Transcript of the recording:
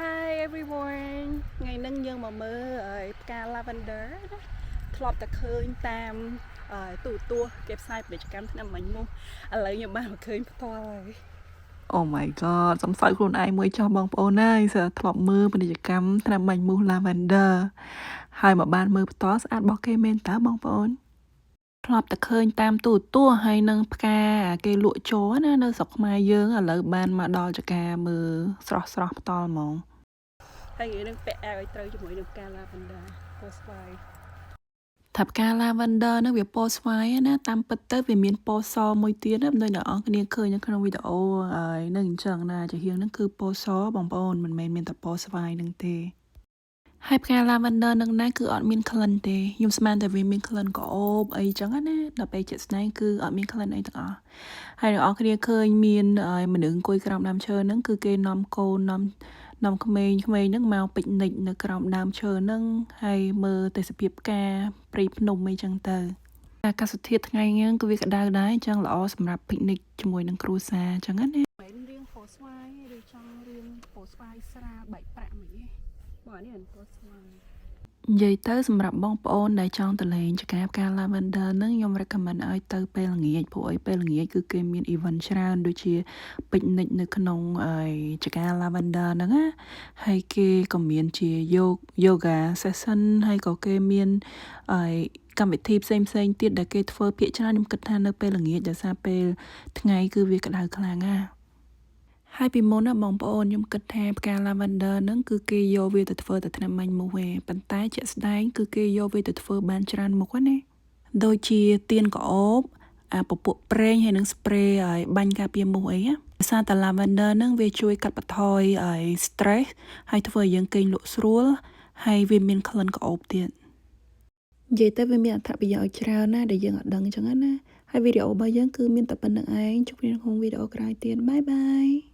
Hi everyone ថ្ងៃនេះយើងមកមើលផ្កា lavender ណាធ្លាប់តែឃើញតាមទូទួគេផ្សាយពាណិជ្ជកម្មឆ្នាំមិញមកឥឡូវខ្ញុំបានមកឃើញផ្ទាល់ហើយ Oh my god សំសើចខ្លួនឯងមួយចោះបងប្អូនអើយស្អាតធ្លាប់មើលពាណិជ្ជកម្មថ្នាំបាញ់មូស lavender ហើយមកបានមើលផ្ទាល់ស្អាតរបស់គេមែនតើបងប្អូនធ្លាប់តែឃើញតាមទូទួហើយនឹងផ្កាគេលក់ជរណានៅស្រុកខ្មែរយើងឥឡូវបានមកដល់ចកាមើលស្រស់ផ្ទាល់ហ្មងហើយថ្ងៃនេះពាក់អាវឲ្យត្រូវជាមួយនឹងផ្កា lavender ពណ៌ស្វាយថាផ្កា lavender ហ្នឹងវាពណ៌ស្វាយណាតាមពិតទៅវាមានពណ៌សមួយទៀតណាដូចអ្នកនរគ្នាឃើញនៅក្នុងវីដេអូហើយនឹងអញ្ចឹងណាជាហៀងហ្នឹងគឺពណ៌សបងប្អូនមិនមែនមានតែពណ៌ស្វាយហ្នឹងទេហើយផ្កា lavender នឹងណាគឺអត់មានក្លិនទេខ្ញុំស្មានតែវាមានក្លិនក្រអូបអីចឹងណាដល់ពេលជាក់ស្ដែងគឺអត់មានក្លិនអីទាំងអស់ហើយអ្នកនរគ្នាឃើញមានមនុស្សអង្គុយក្រោមដើមឈើហ្នឹងគឺគេនាំកូននាំក្មេងៗហ្នឹងមកពិកនិចនៅក្រោមដើមឈើហ្នឹងហើយមើលទេសភាពផ្កាព្រៃភ្នំអីចឹងទៅអាកាសធាតុថ្ងៃហ្នឹងគឺវាក្តៅដែរអញ្ចឹងល្អសម្រាប់ពិកនិចជាមួយនឹងគ្រួសារអញ្ចឹងណាមិនរៀងពណ៌ស្វាយឬចង់រៀងពណ៌ស្វាយស្រាលបែកប្រាក់មិនទេបងនេះពណ៌ស្វាយនិយាយទៅសម្រាប់បងប្អូនដែលចង់ទៅលេងចកាផ្កា lavender ហ្នឹងខ្ញុំ recommend ឲ្យទៅពេលល្ងាចព្រោះអីពេលល្ងាចគឺគេមាន event ច្រើនដូចជា picnic នៅក្នុងចកា lavender ហ្នឹងណាហើយគេក៏មានជា yoga session ហើយក៏គេមានកម្មវិធីផ្សេងទៀតដែលគេធ្វើភាគច្រើនខ្ញុំគិតថានៅពេលល្ងាចដោយសារពេលថ្ងៃគឺវាក្តៅខ្លាំងណាហើយពីមុនណាបងប្អូនខ្ញុំគិតថាផ្កា lavender ហ្នឹងគឺគេយកវាទៅធ្វើតែថ្នាំបាញ់មូសឯងប៉ុន្តែជាក់ស្ដែងគឺគេយកវាទៅធ្វើបានច្រើនមុខណាដូចជាទៀនក្អូបពពួកប្រេងហើយនឹង spray ឲ្យបាញ់ការពារមូសអីណាដោយសារតែ lavender ហ្នឹងវាជួយកាត់បន្ថយstress ហើយធ្វើឲ្យយើងគេងលក់ស្រួលហើយវាមានក្លិនក្អូបទៀតនិយាយទៅវាមានអត្ថប្រយោជន៍ច្រើនណាស់ដែលយើងអត់ដឹងអញ្ចឹងណាហើយវីដេអូរបស់យើងគឺមានតែប៉ុណ្្នឹងឯងជួបគ្នាក្នុងវីដេអូក្រោយទៀតបាយបាយ